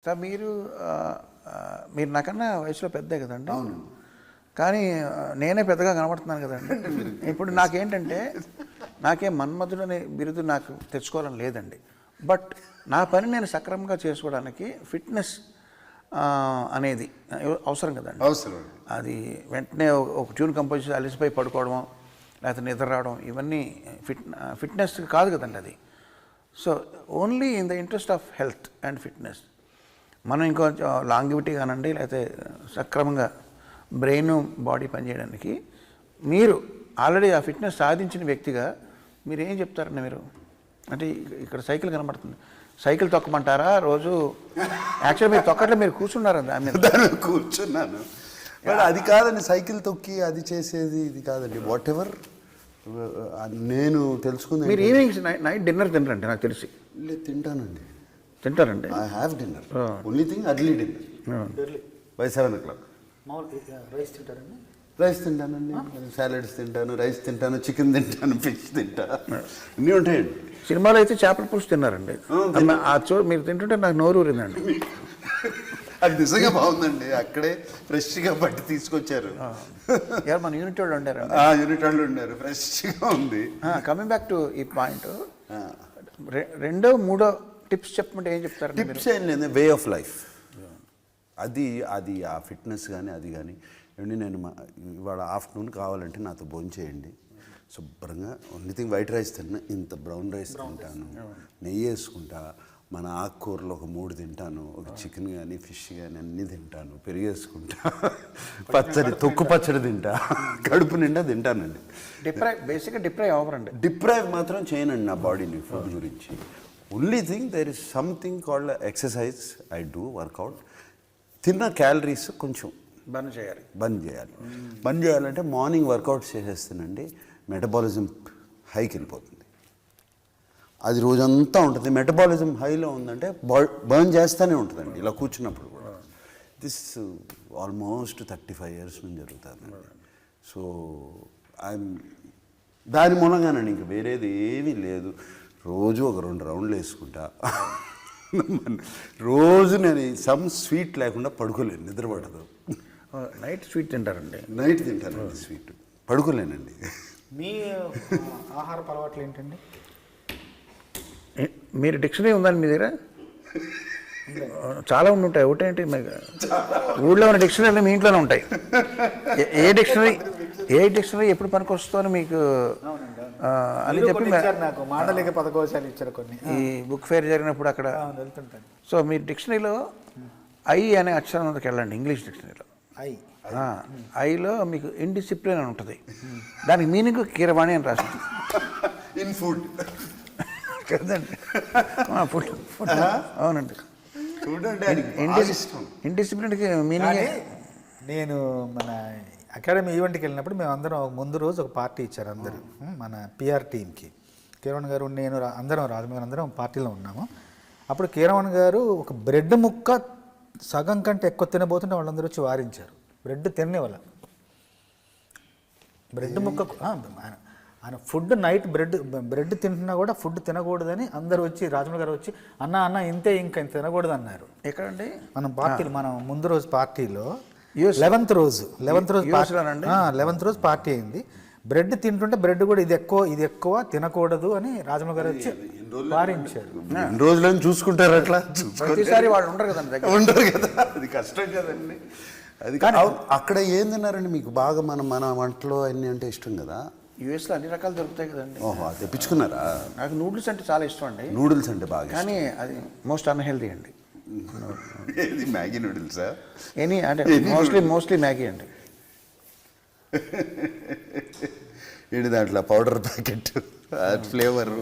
Sir మీరు మీరు నాకన్నా వయసులో పెద్దే కదండి. అవును. కానీ నేనే పెద్దగా కనబడుతున్నాను కదండి. ఇప్పుడు నాకేంటంటే నాకేం మన్మధుడు అనే బిరుదు నాకు తెచ్చుకోవాలని లేదండి. బట్ నా పని నేను సక్రమంగా చేసుకోవడానికి ఫిట్నెస్ అనేది అవసరం కదండి. అవసరం. అది వెంటనే ఒక ట్యూన్ కంపోజ్ చేసి అలసిపోయి పడుకోవడం లేకపోతే నిద్ర రావడం ఇవన్నీ ఫిట్నెస్ కాదు కదండి అది. So only in the interest of health and fitness మనం ఇంకొంచెం లాంగివిటీ కానండి లేకపోతే సక్రమంగా బ్రెయిన్ బాడీ పనిచేయడానికి మీరు ఆల్రెడీ ఆ ఫిట్నెస్ సాధించిన వ్యక్తిగా మీరు ఏం చెప్తారండి? మీరు అంటే ఇక్కడ సైకిల్ కనబడుతుంది, సైకిల్ తొక్కమంటారా రోజు? యాక్చువల్గా మీరు తొక్కట్లో మీరు కూర్చున్నారు దాని కూర్చున్నాను. అది కాదండి, సైకిల్ తొక్కి అది చేసేది ఇది కాదండి. వాట్ ఎవర్ నేను తెలుసుకుంది. మీరు ఈవినింగ్స్ నైట్ డిన్నర్ తినరండి నాకు తెలిసి. లేదు, తింటానండి. తింటారండి? I have dinner. Only thing early dinner by 7 o'clock. Rice తింటారండి? రైస్ తింటానండి, సాలడ్స్ తింటాను, రైస్ తింటాను, చికెన్ తింటాను, ఫిష్ తింటా, అన్నీ ఉంటాయండి. సినిమాలో అయితే చేపల పులుసు తిన్నారండి. మీరు తింటుంటే నాకు నోరు ఊరిందండి. అది నిజంగా బాగుందండి. అక్కడే ఫ్రెష్గా పట్టి తీసుకొచ్చారు. మన యూనిట్ వాళ్ళు ఉండారు. యూనిట్ వాళ్ళు ఉండారు, ఫ్రెష్గా ఉంది. కమింగ్ బ్యాక్ టు ఈ పాయింట్, రెండో మూడో టిప్స్ చెప్పమంటే ఏం చెప్తారు? టిప్స్ ఏం లేదు, వే ఆఫ్ లైఫ్. అది అది ఆ ఫిట్నెస్ కానీ అది కానీ ఏమండి, నేను ఇవాళ ఆఫ్టర్నూన్ కావాలంటే నాతో భోజనం చేయండి, శుభ్రంగా ఓన్లీ థింగ్ వైట్ రైస్ తిన్నా, ఇంత బ్రౌన్ రైస్ తింటాను, నెయ్యి వేసుకుంటా, మన ఆకుకూరలు ఒక 3 తింటాను, ఒక చికెన్ కానీ ఫిష్ కానీ అన్నీ తింటాను, పెరిగేసుకుంటా, పచ్చడి తొక్కు పచ్చడి తింటా, కడుపు నిండా తింటానండి. బేసిక్గా డిప్రైవ్ అవ్వరండి. డిప్రైవ్ మాత్రం చేయనండి నా బాడీని ఫుడ్ గురించి. Only thing there is something called exercise. I do workout. తిన్న క్యాలరీస్ కొంచెం బంద్ చేయాలి. బంద్ చేయాలంటే మార్నింగ్ వర్కౌట్ చేసేస్తానండి, మెటబాలిజం హైకి వెళ్ళిపోతుంది. అది రోజంతా ఉంటుంది. మెటబాలిజం హైలో ఉందంటే బర్న్ చేస్తూనే ఉంటుందండి ఇలా కూర్చున్నప్పుడు కూడా. దిస్ ఆల్మోస్ట్ 35 years నుంచి జరుగుతుందండి. సో దాని మూలంగానండి, ఇంక వేరేది ఏమీ లేదు. రోజు ఒక 2 రౌండ్లు వేసుకుంటా. రోజు నేను సమ్ స్వీట్ లేకుండా పడుకోలేను, నిద్ర పడదు. నైట్ స్వీట్ తింటారండి? నైట్ తింటానండి స్వీట్, పడుకోలేనండి. మీ ఆహార అలవాట్లు ఏంటండి? మీరు డిక్షనరీ ఉందండి మీ దగ్గర? చాలా ఉంటాయి. ఒకటేంటి, ఊళ్ళో ఉన్న డిక్షనరీలు మీ ఇంట్లోనే ఉంటాయి. ఏ డిక్షనరీ ఎప్పుడు పనికి వస్తుందని మీకు అని చెప్పి నాకు మాండలిక పదకోశాలు ఇచ్చారు కొన్ని. ఈ బుక్ ఫేర్ జరిగినప్పుడు అక్కడ వెళ్తుంటాను. సో మీరు డిక్షనరీలో ఐ అనే అక్షరం మీదకి వెళ్ళండి. ఇంగ్లీష్ డిక్షనరీలో ఐలో మీకు ఇండిసిప్లిన్ అని ఉంటుంది. దానికి మీనింగ్ కీరవాణి అని రాస్తుంది. ఇన్ ఫుడ్ కదండి? ఫుడ్. అవునండి. ఇండిసిప్లిన్కి మీనింగ్. నేను మన అకాడమీ ఈవెంట్కి వెళ్ళినప్పుడు మేము అందరం ముందు రోజు ఒక పార్టీ ఇచ్చారు అందరూ, మన పిఆర్ టీమ్కి. కీరవణ్ గారు, నేను, అందరం రాజమౌళి అందరం పార్టీలో ఉన్నాము. అప్పుడు కీరవణ్ గారు ఒక బ్రెడ్ ముక్క సగం కంటే ఎక్కువ తినబోతుంటే వాళ్ళందరూ వచ్చి వారించారు. బ్రెడ్ తినేవాళ్ళ బ్రెడ్ ముక్క ఆయన ఫుడ్ నైట్ బ్రెడ్ తింటున్నా కూడా ఫుడ్ తినకూడదని అందరూ వచ్చి, రాజమౌళి గారు వచ్చి అన్న ఇంతే, ఇంకా ఇంత తినకూడదు అన్నారు. ఎక్కడండి? మనం ముందు రోజు పార్టీలో 11th రోజు పార్టీ అయింది. బ్రెడ్ తింటుంటే బ్రెడ్ కూడా ఇది ఎక్కువ తినకూడదు అని రాజమౌళి గారు వచ్చి వారించారు. రోజులను చూసుకుంటారు అట్లా. ప్రతిసారి వాళ్ళు ఉండరు కదండి, ఉండరు కదా, అది కష్టం కదండి. అది కానీ అక్కడ ఏం తిన్నారండి మీకు బాగా? మన వంటలో అన్నీ అంటే ఇష్టం కదా. యూఎస్లో అన్ని రకాలు దొరుకుతాయి కదండి. ఓహో, అది తెప్పించుకున్నారా? నాకు నూడిల్స్ అంటే చాలా ఇష్టం అండి. నూడిల్స్ అంటే బాగా, కానీ అది మోస్ట్ అన్హెల్దీ అండి. ఏది మ్యాగీ నూడిల్సా? అంటే మోస్ట్లీ మ్యాగీ అండి. ఏంటి దాంట్లో పౌడర్ ప్యాకెట్, ఫ్లేవర్.